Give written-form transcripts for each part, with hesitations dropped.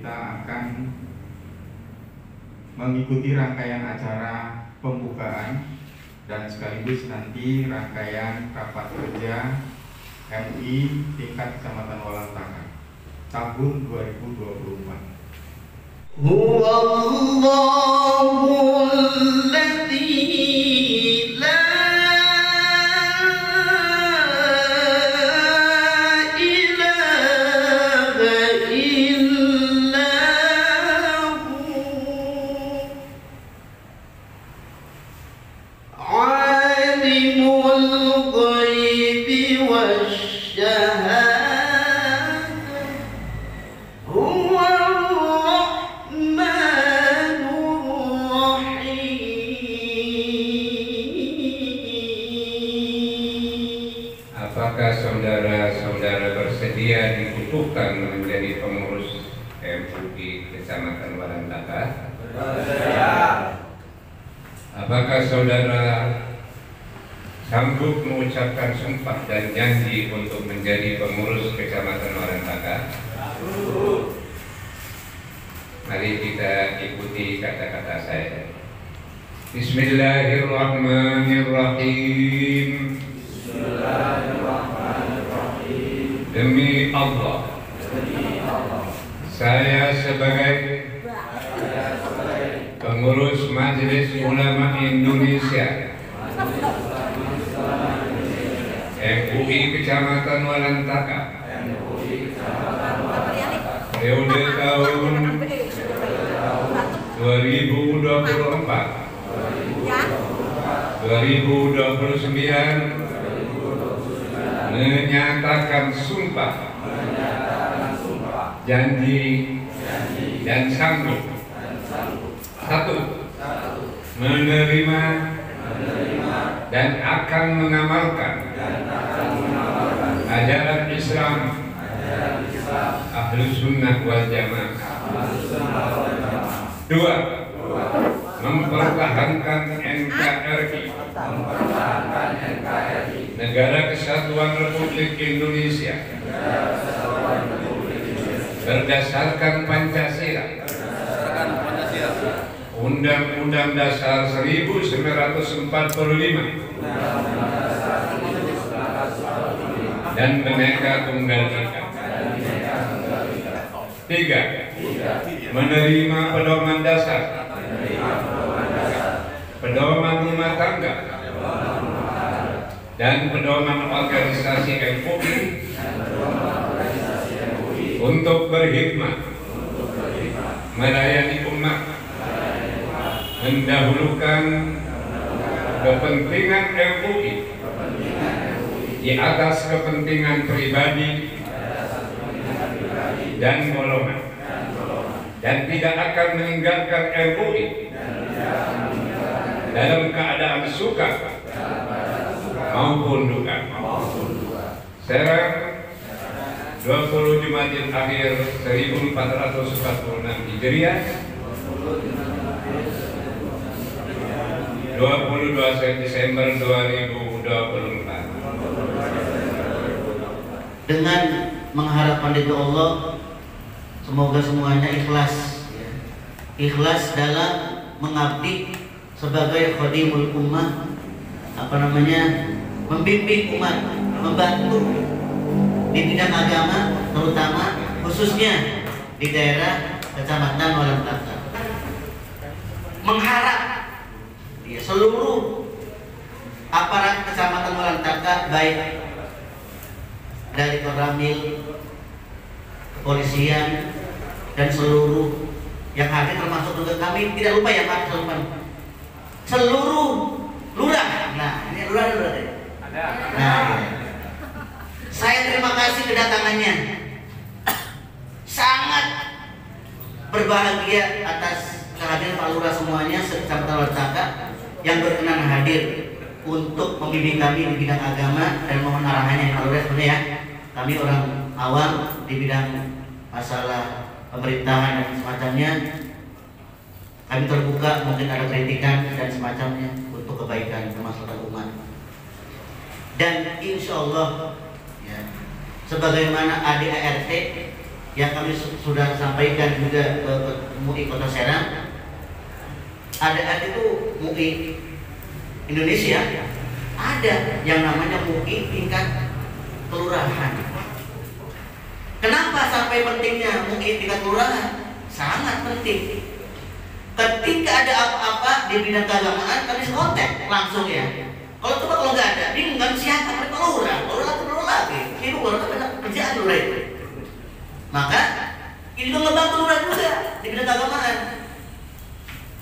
kita akan mengikuti rangkaian acara pembukaan dan sekaligus nanti rangkaian rapat kerja MUI tingkat Kecamatan Walantaka tahun 2024. Apakah saudara-saudara bersedia dibutuhkan menjadi pengurus MUI Kecamatan Walantaka? Apakah saudara sanggup mengucapkan sumpah dan janji untuk menjadi pengurus Kecamatan Walantaka? Mari kita ikuti kata-kata saya. Bismillahirrahmanirrahim. Demi Allah, saya sebagai pengurus Majelis Ulama Indonesia MUI Kecamatan Walantaka periode tahun 2024-2029 menyatakan sumpah, janji dan sanggup. Satu, menerima dan akan mengamalkan ajaran Islam Ahlus Sunnah wal Jamaah. Dua, mempertahankan NKRI, Negara Kesatuan Republik Indonesia, berdasarkan Pancasila, Undang-Undang Dasar 1945, dan Bhinneka Tunggal Ika. Tiga, menerima pedoman dasar, pedoman rumah tangga, dan pedoman organisasi MUI untuk berkhidmat, melayani umat, mendahulukan kepentingan MUI di atas kepentingan pribadi dan golongan, dan tidak akan meninggalkan MUI dalam keadaan suka maupun duka. Serang 20 Jumadil Akhir 1446 Hijriah, 22 Desember 2024. Dengan mengharapkan ridho Allah, semoga semuanya ikhlas, ikhlas dalam mengabdi sebagai khadimul ummah, membimbing umat, membantu di bidang agama, terutama khususnya di daerah Kecamatan Walantaka. Mengharap seluruh aparat Kecamatan Walantaka, baik dari Koramil, kepolisian, dan seluruh yang hadir, termasuk juga kami, tidak lupa ya Pak, seluruh lurah. Nah, ini lurah deh. Nah, saya terima kasih kedatangannya. Sangat berbahagia atas kehadiran Pak Lurah semuanya Kecamatan Walantaka yang berkenan hadir untuk membimbing kami di bidang agama, dan mohon arahannya Pak Lurah sebenarnya ya. Kami orang awam di bidang masalah pemerintahan dan semacamnya. Kami terbuka, mungkin ada kritikan dan semacamnya untuk kebaikan kemaslahatan umat. Dan insya Allah ya, sebagaimana ADART yang kami sudah sampaikan juga ke MUI Kota Serang, ada itu MUI Indonesia, ada yang namanya MUI tingkat kelurahan. Kenapa sampai pentingnya MUI tingkat kelurahan? Sangat penting. Ketika ada apa-apa di bidang keagamaan, kami kontak langsung ya. Kalau nggak ada, bingung kan siapa? Mereka lurah lagi. Ini lurah kan banyak kerjaan lurah itu. Maka ini tuh ngebantu lurah juga di bidang keagamaan.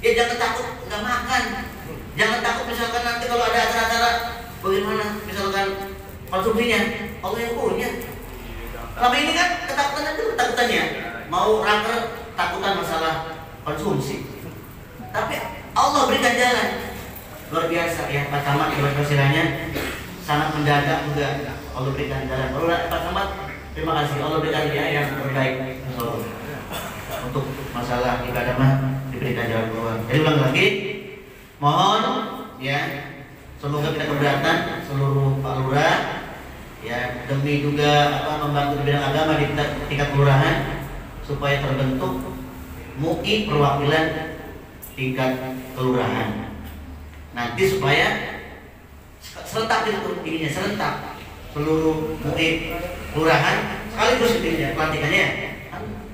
Ya jangan takut nggak makan, jangan takut misalkan nanti kalau ada acara-acara bagaimana misalkan konsumsinya, Allah yang punya. Selama ini kan ketakutannya mau raker takutan masalah konsumsi, tapi Allah berikan jalan luar biasa ya. Pak Camat istilahnya sangat mendadak juga Allah berikan jalan. Pak Camat terima kasih, Allah berikan dia yang terbaik untuk masalah ibadah mah diberikan jalan keluar. Jadi ulang lagi, mohon ya semoga kita keberatan seluruh Pak Lurah ya, demi juga membantu di bidang agama di tingkat kelurahan supaya terbentuk MUI perwakilan tingkat kelurahan. Nanti supaya serentak itu ininya, serentak seluruh MUI kelurahan sekaligus ininya pelantikannya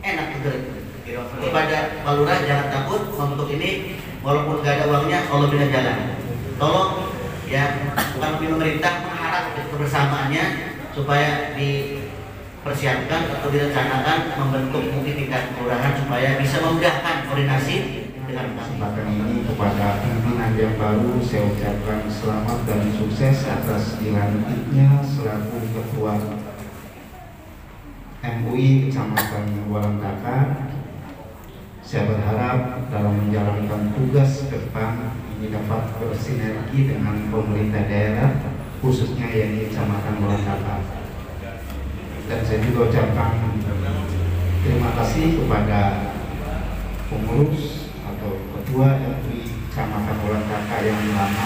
enak betul. Kepada Pak Lurah jangan takut membentuk ini, walaupun gak ada uangnya Allah berikan jalan. Tolong ya, bukan lebih pemerintah mengharap kebersamaannya supaya dipersiapkan atau direncanakan membentuk MUI tingkat kelurahan supaya bisa memudahkan koordinasi dengan kesempatan ini. Kepada pimpinan yang baru saya ucapkan selamat dan sukses atas dilantiknya selaku ketua MUI Kecamatan Walantaka. Saya berharap dalam menjalankan tugas ke depan ini dapat bersinergi dengan pemerintah daerah, khususnya yang di Kecamatan Walantaka. Dan saya juga ucapkan terima kasih kepada pengurus atau ketua MUI Kecamatan Walantaka yang lama.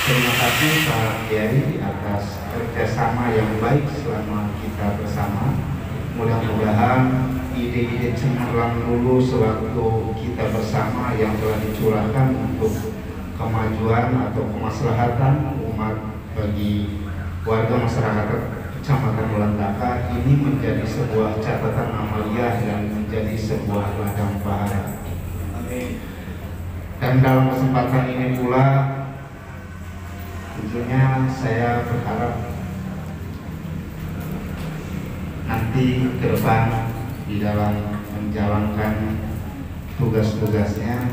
Terima kasih Pak Kiai atas kerjasama yang baik selama kita bersama. Mudah-mudahan ide-ide cemerlang dulu sewaktu kita bersama yang telah dicurahkan untuk kemajuan atau kemaslahatan umat bagi warga masyarakat Kecamatan Walantaka ini menjadi sebuah catatan amalia dan menjadi sebuah ladang pahala. Dan dalam kesempatan ini pula tentunya saya berharap nanti ke depan di dalam menjalankan tugas-tugasnya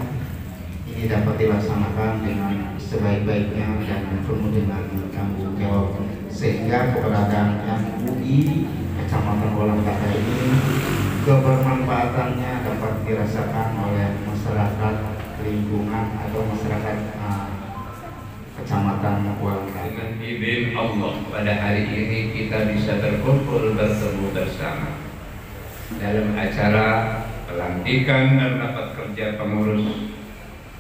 ini dapat dilaksanakan dengan sebaik-baiknya dan penuh dengan tanggung jawab, sehingga keberadaan MUI Kecamatan Walantaka ini kebermanfaatannya dapat dirasakan oleh masyarakat lingkungan atau masyarakat Kecamatan Walantaka. Dengan izin Allah, pada hari ini kita bisa berkumpul bertemu bersama dalam acara pelantikan dan rapat kerja pengurus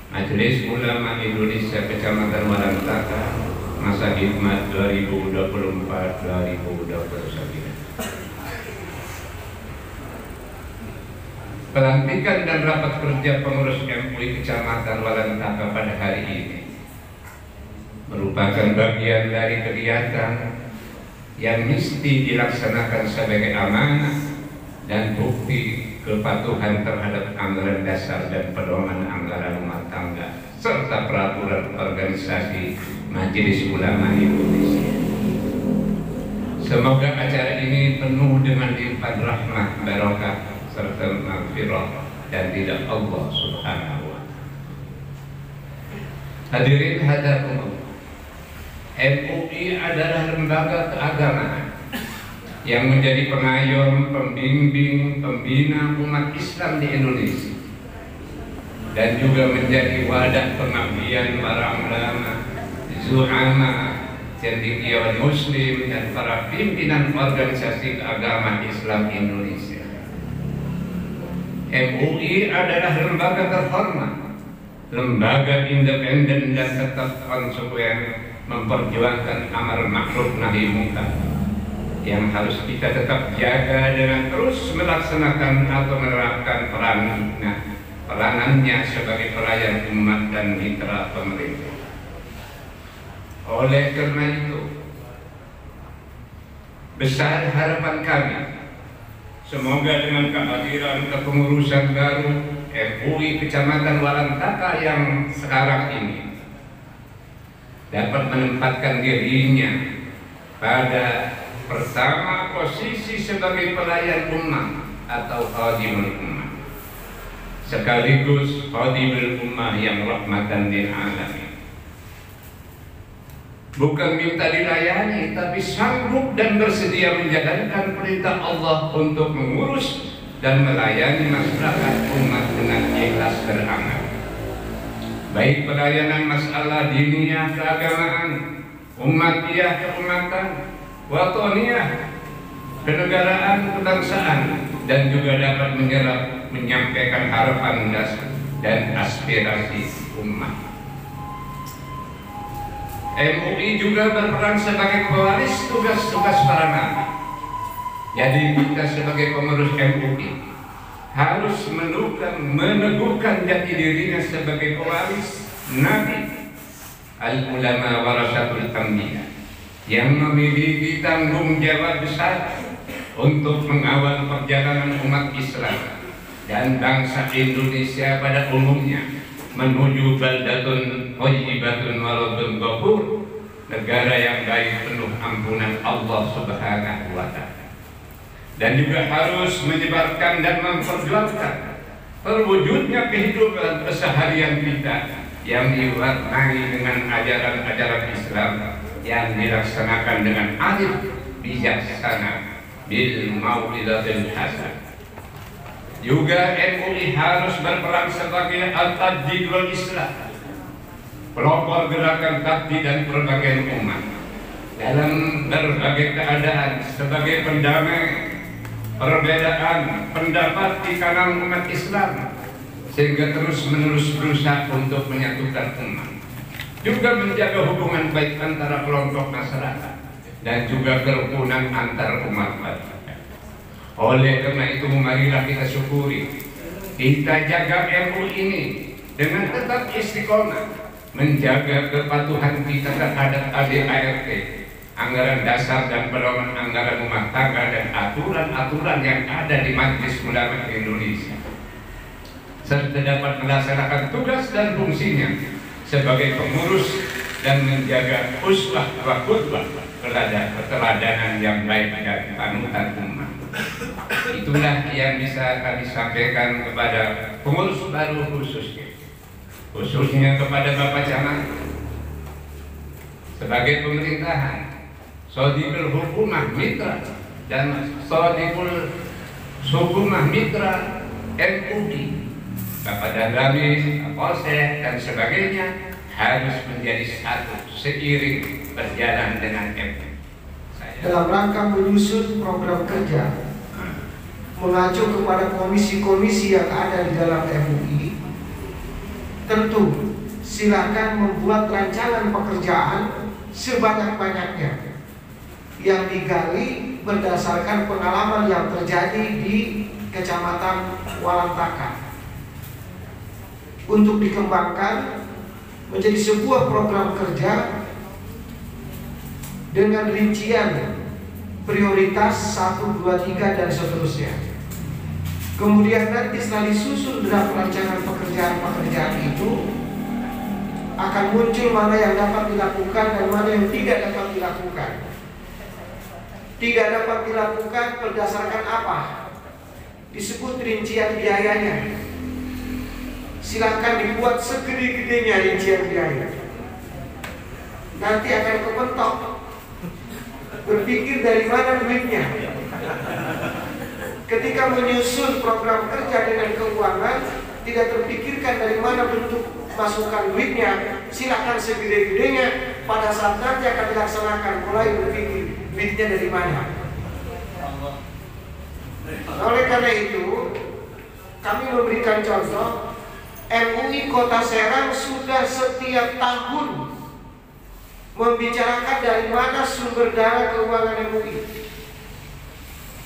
Majelis Ulama Indonesia Kecamatan Walantaka masa hikmat 2024-2029. Pelantikan dan rapat kerja pengurus MUI Kecamatan Walantaka pada hari ini merupakan bagian dari kegiatan yang mesti dilaksanakan sebagai amanah dan bukti kepatuhan terhadap anggaran dasar dan pedoman anggaran rumah tangga serta peraturan organisasi Majelis Ulama Indonesia. Semoga acara ini penuh dengan limpahan rahmah, barokah serta maghfirah dan ridha Allah Subhanahu wa Ta'ala. Hadirin hadirat, MUI adalah lembaga keagamaan yang menjadi pengayom, pembimbing, pembina umat Islam di Indonesia dan juga menjadi wadah pengabdian para ulama, zu'ama, cendekiawan muslim dan para pimpinan organisasi keagamaan Islam Indonesia. MUI adalah lembaga terhormat, lembaga independen dan tetap konsekuen memperjuangkan amar ma'ruf nahi munkar, yang harus kita tetap jaga dengan terus melaksanakan atau menerapkan peranannya sebagai pelayan umat dan mitra pemerintah. Oleh karena itu, besar harapan kami, semoga dengan kehadiran kepengurusan baru MUI Kecamatan Walantaka yang sekarang ini dapat menempatkan dirinya pada pertama posisi sebagai pelayan umat atau khadimul ummah, sekaligus khadimul ummah yang rahmatan lil alamin. Bukan minta dilayani, tapi sanggup dan bersedia menjalankan perintah Allah untuk mengurus dan melayani masyarakat umat dengan ikhlas beramal. Baik pelayanan masalah diniyah keagamaan, umatiyah keumatan, watoniyah kenegaraan kebangsaan, dan juga dapat menyampaikan harapan dan aspirasi umat. MUI juga berperan sebagai pewaris tugas-tugas para nabi. Jadi kita sebagai pengurus MUI harus meneguhkan jati dirinya sebagai pewaris nabi, al-ulama warasatul anbiya, yang memiliki tanggung jawab besar untuk mengawal perjalanan umat Islam dan bangsa Indonesia pada umumnya menuju baldatun thayyibatun waradun ghafur, negara yang baik penuh ampunan Allah Subhanahu wa ta'ala. Dan juga harus menyebarkan dan memperjuangkan terwujudnya kehidupan keseharian kita yang diwarnai dengan ajaran-ajaran Islam yang dilaksanakan dengan adil, bijaksana, bil mau'izatil hasanah. Juga MUI harus berperan sebagai al-tajdid wal islah, pelopor gerakan tajdid dan perbaikan umat dalam berbagai keadaan, sebagai pendamai perbedaan pendapat di kalangan umat Islam, sehingga terus-menerus berusaha untuk menyatukan umat. Juga menjaga hubungan baik antara kelompok masyarakat dan juga kerukunan antar umat manusia. Oleh karena itu, marilah kita syukuri, kita jaga MUI ini dengan tetap istiqomah menjaga kepatuhan kita terhadap ADART, anggaran dasar dan pedoman anggaran rumah tangga, dan aturan-aturan yang ada di Majelis Ulama Indonesia, serta dapat melaksanakan tugas dan fungsinya sebagai pengurus dan menjaga uswah wa qudwah, keteladanan yang baik dan panutan umat. Itulah yang bisa kami sampaikan kepada pengurus baru, khususnya kepada Bapak Camat sebagai pemerintahan, Sodikul Hukumah Mitra dan Sodikul Hukumah Mitra MUI, Bapak Dandamis, Kapolsek dan sebagainya harus menjadi satu seiring berjalan dengan MUI. Dalam rangka menyusun program kerja mengacu kepada komisi-komisi yang ada di dalam MUI, tentu silakan membuat rancangan pekerjaan sebanyak-banyaknya yang digali berdasarkan pengalaman yang terjadi di Kecamatan Walantaka untuk dikembangkan menjadi sebuah program kerja dengan rincian prioritas 1, 2, 3 dan seterusnya. Kemudian nanti setelah disusun draft rancangan pekerjaan itu akan muncul mana yang dapat dilakukan dan mana yang tidak dapat dilakukan. Tidak dapat dilakukan berdasarkan apa? Disebut rincian biayanya. Silakan dibuat segede-gedenya rincian biaya. Nanti akan kepentok. Berpikir dari mana duitnya. Ketika menyusun program kerja dengan keuangan, tidak terpikirkan dari mana bentuk masukan duitnya. Silakan segede-gedenya. Pada saat nanti akan dilaksanakan, mulai berpikir duitnya dari mana. Oleh karena itu, kami memberikan contoh. MUI Kota Serang sudah setiap tahun membicarakan dari mana sumber dana keuangan MUI.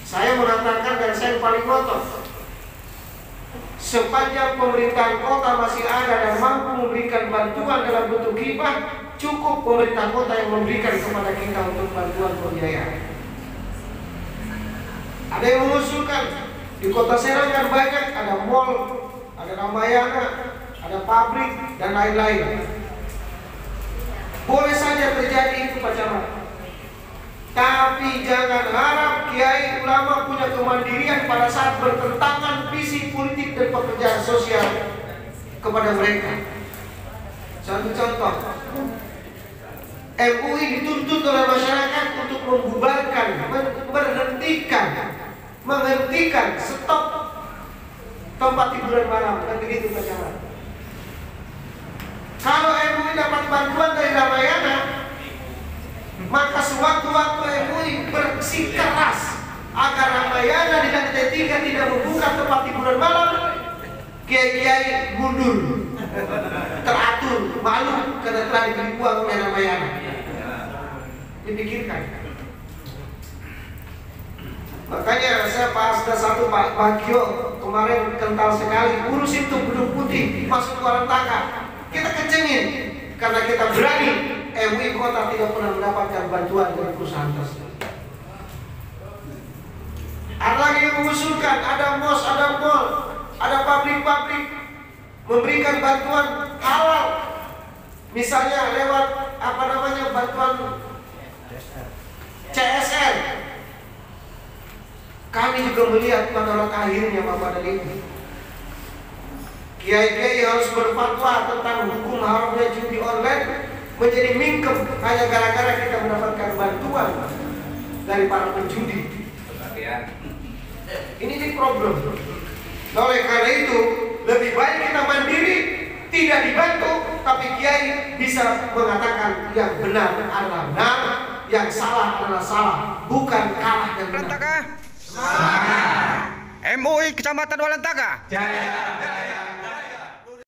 Saya mengatakan dan saya paling ngotot, sepanjang pemerintahan kota masih ada dan mampu memberikan bantuan dalam bentuk hibah, cukup pemerintah kota yang memberikan kepada kita untuk bantuan pembiayaan. Ada yang mengusulkan di kota Serang kan banyak, ada mall, ada Ramayana, ada pabrik dan lain-lain. Boleh saja terjadi itu Pak Camat. Tapi jangan harap kiai ulama punya kemandirian pada saat bertentangan visi politik dan pekerjaan sosial kepada mereka. Satu contoh, MUI dituntut oleh masyarakat untuk membubarkan, menghentikan stop tempat hiburan malam, kan begitu Pak Camat. Kalau MUI dapat bantuan dari Ramayana, maka sewaktu-waktu MUI bersikeras agar Ramayana di lantai 3 tidak membuka tempat hiburan malam, kiai-kiai mundur, teratur, malu karena telah diberi uang oleh Ramayana. Dipikirkan. Makanya saya pas ada satu Pak Bagio kemarin kental sekali, urusin tuh Gedung Putih masuk ke Taka. Kita kencengin karena kita berani. MUI kota tidak pernah mendapatkan bantuan dari perusahaan tersebut. Ada lagi yang mengusulkan, ada mos, ada mall, ada pabrik-pabrik memberikan bantuan halal, misalnya lewat bantuan CSR. Kami juga melihat pada akhirnya Bapak dan Ibu, kiai-kiai harus berfatwa tentang hukum haramnya judi online menjadi mingkem hanya gara-gara kita mendapatkan bantuan dari para penjudi. Ini problem. Oleh karena itu lebih baik kita mandiri, tidak dibantu, tapi kiai bisa mengatakan yang benar adalah benar, yang salah adalah salah, bukan kalah dan benar. MUI Kecamatan Walentaka. Jaya, jaya.